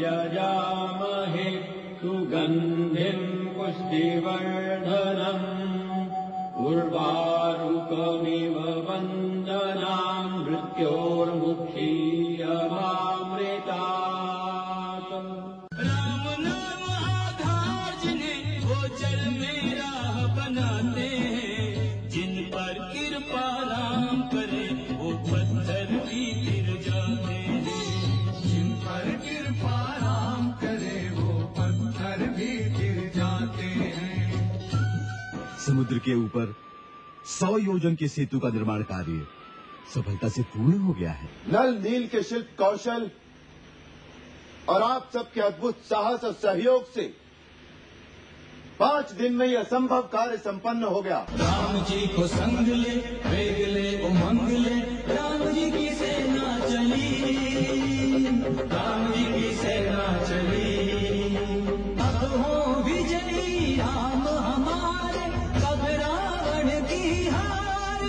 यजामहे सुगन्धिं पुष्टिवर्धनम् उर्वारुकमिव वन्दनां मृत्योर्मुक्षीयमामृतात्। राम नाम आधार जिन्हें वो जल में राह बनाते हैं, जिन पर कृपा राम करे वो पत्थर भी गिर जाते हैं, जिन पर कृपा राम करे वो पत्थर भी गिर जाते हैं। समुद्र के ऊपर 100 योजन के सेतु का निर्माण कार्य सफलता से पूर्ण हो गया है। नल नील के शिल्प कौशल और आप सबके अद्भुत साहस और सहयोग से 5 दिन में यह असंभव कार्य संपन्न हो गया। राम जी को संग ले, वेग ले, उमंग ले, राम जी की सेना चली, राम जी की सेना चली। अब हो विजयी राम हमारे, कब रावण की हार।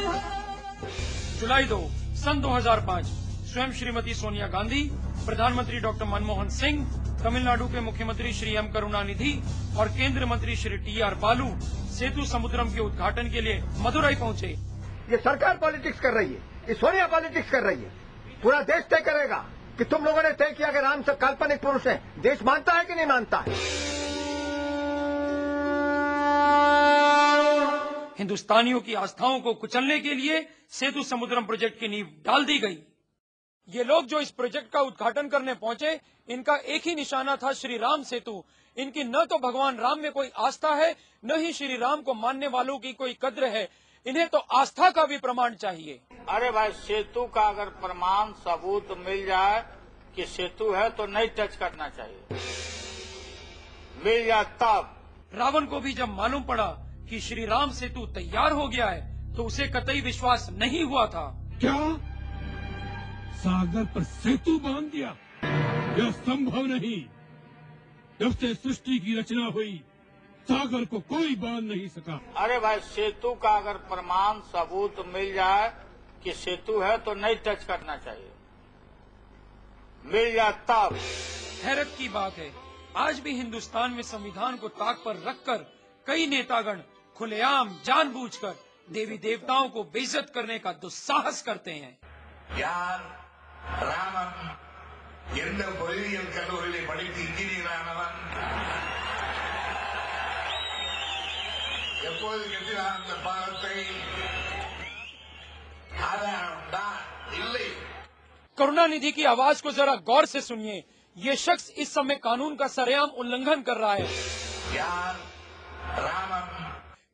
जुलाई 2 सन 2005 स्वयं श्रीमती सोनिया गांधी, प्रधानमंत्री डॉक्टर मनमोहन सिंह, तमिलनाडु के मुख्यमंत्री श्री एम करुणानिधि और केंद्रीय मंत्री श्री टी.आर. बालू सेतु समुद्रम के उद्घाटन के लिए मदुरई पहुंचे। ये सरकार पॉलिटिक्स कर रही है, ये सोनिया पॉलिटिक्स कर रही है। पूरा देश तय करेगा कि तुम लोगों ने तय किया कि राम सब काल्पनिक पुरुष हैं। देश मानता है कि नहीं मानता है? हिंदुस्तानियों की आस्थाओं को कुचलने के लिए सेतु समुद्रम प्रोजेक्ट की नींव डाल दी गई। ये लोग जो इस प्रोजेक्ट का उद्घाटन करने पहुंचे, इनका एक ही निशाना था, श्री राम सेतु। इनकी न तो भगवान राम में कोई आस्था है, न ही श्री राम को मानने वालों की कोई कद्र है। इन्हें तो आस्था का भी प्रमाण चाहिए। अरे भाई, सेतु का अगर प्रमाण सबूत मिल जाए कि सेतु है तो नहीं टच करना चाहिए, मिल जाए तब। रावण को भी जब मालूम पड़ा कि श्री राम सेतु तैयार हो गया है, तो उसे कतई विश्वास नहीं हुआ था। क्या सागर पर सेतु बांध दिया? यह संभव नहीं। जब से सृष्टि की रचना हुई, सागर को कोई बांध नहीं सका। अरे भाई, सेतु का अगर प्रमाण सबूत मिल जाए कि सेतु है तो नहीं टच करना चाहिए, मिल जाए तब। हैरत की बात है, आज भी हिंदुस्तान में संविधान को ताक पर रखकर कई नेतागण खुलेआम जानबूझकर देवी देवताओं को बेइज्जत करने का दुस्साहस करते हैं। यार रामन எந்த பொறியியல் கல்லூரியில் படித்து இன்ஜினியரானவன் எப்போது கட்டினான் அந்த பாலத்தை? இல்லை। करुणानिधि की आवाज को जरा गौर से सुनिए। ये शख्स इस समय कानून का सरेआम उल्लंघन कर रहा है। यार रामन,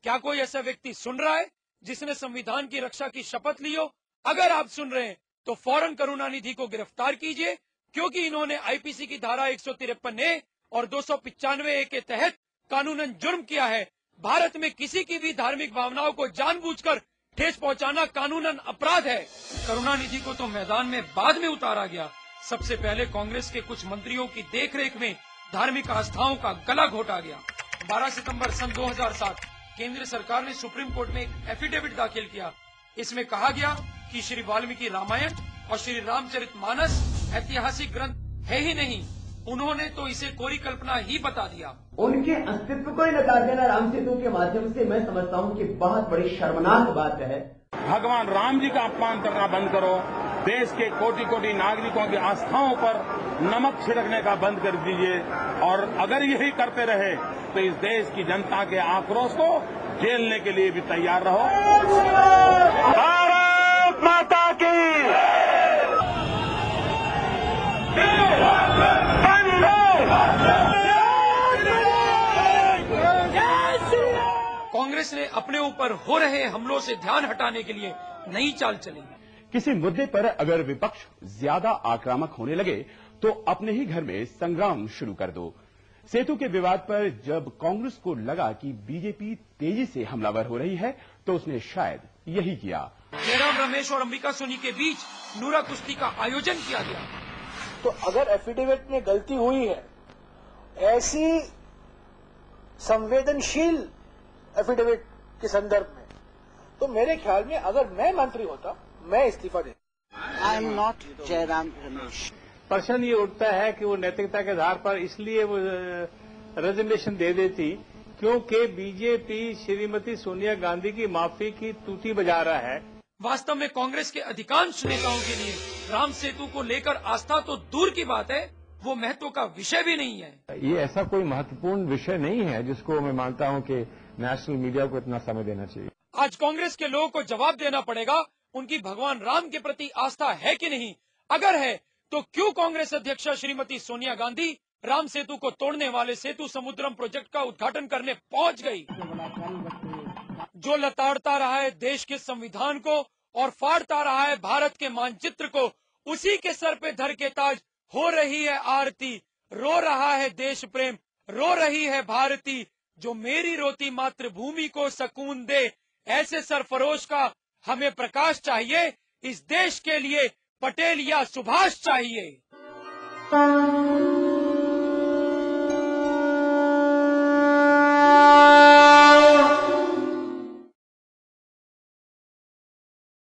क्या कोई ऐसा व्यक्ति सुन रहा है जिसने संविधान की रक्षा की शपथ ली हो? अगर आप सुन रहे हैं तो फौरन करुणानिधि को गिरफ्तार कीजिए, क्योंकि इन्होंने आईपीसी की धारा 153A और 295A के तहत कानूनन जुर्म किया है। भारत में किसी की भी धार्मिक भावनाओं को जानबूझकर ठेस पहुंचाना कानूनन अपराध है। करुणानिधि को तो मैदान में बाद में उतारा गया। सबसे पहले कांग्रेस के कुछ मंत्रियों की देखरेख में धार्मिक आस्थाओं का गला घोटा गया। 12 सितंबर सन 2007 केंद्र सरकार ने सुप्रीम कोर्ट में एक एफिडेविट दाखिल किया। इसमें कहा गया कि श्री वाल्मीकि रामायण और श्री रामचरितमानस ऐतिहासिक ग्रंथ है ही नहीं, उन्होंने तो इसे कोरी कल्पना ही बता दिया। उनके अस्तित्व को ही नकार देना राम सेतु के माध्यम से मैं समझता हूं कि बहुत बड़ी शर्मनाक बात है। भगवान राम जी का अपमान करना बंद करो। देश के कोटि कोटि नागरिकों की आस्थाओं पर नमक छिड़कने का बंद कर दीजिए। और अगर यही करते रहे तो इस देश की जनता के आक्रोश को झेलने के लिए भी तैयार रहो। भारत माता की कांग्रेस ने अपने ऊपर हो रहे हमलों से ध्यान हटाने के लिए नई चाल चली। किसी मुद्दे पर अगर विपक्ष ज्यादा आक्रामक होने लगे तो अपने ही घर में संग्राम शुरू कर दो। सेतु के विवाद पर जब कांग्रेस को लगा कि बीजेपी तेजी से हमलावर हो रही है तो उसने शायद यही किया। जयराम रमेश और अंबिका सोनी के बीच नूरा कुश्ती का आयोजन किया गया। तो अगर एफिडेविट में गलती हुई है, ऐसी संवेदनशील एफिडेविट के संदर्भ में, तो मेरे ख्याल में अगर मैं मंत्री होता मैं इस्तीफा देता। I am not Jairam Ramesh. प्रश्न ये उठता है कि वो नैतिकता के आधार पर इसलिए वो रेजिग्नेशन दे देती क्योंकि बीजेपी श्रीमती सोनिया गांधी की माफी की तूती बजा रहा है। वास्तव में कांग्रेस के अधिकांश नेताओं के लिए राम सेतु को लेकर आस्था तो दूर की बात है, वो महत्व का विषय भी नहीं है। ये ऐसा कोई महत्वपूर्ण विषय नहीं है जिसको मैं मानता हूं कि नेशनल मीडिया को इतना समय देना चाहिए। आज कांग्रेस के लोगों को जवाब देना पड़ेगा, उनकी भगवान राम के प्रति आस्था है कि नहीं। अगर है तो क्यों कांग्रेस अध्यक्षा श्रीमती सोनिया गांधी राम सेतु को तोड़ने वाले सेतु समुद्रम प्रोजेक्ट का उद्घाटन करने पहुंच गई, जो लताड़ता रहा है देश के संविधान को और फाड़ता रहा है भारत के मानचित्र को, उसी के सर पे धर के ताज हो रही है आरती, रो रहा है देश प्रेम, रो रही है भारती, जो मेरी रोती मातृभूमि को सकून दे। ऐसे सरफरोश का हमें प्रकाश चाहिए, इस देश के लिए पटेल या सुभाष चाहिए।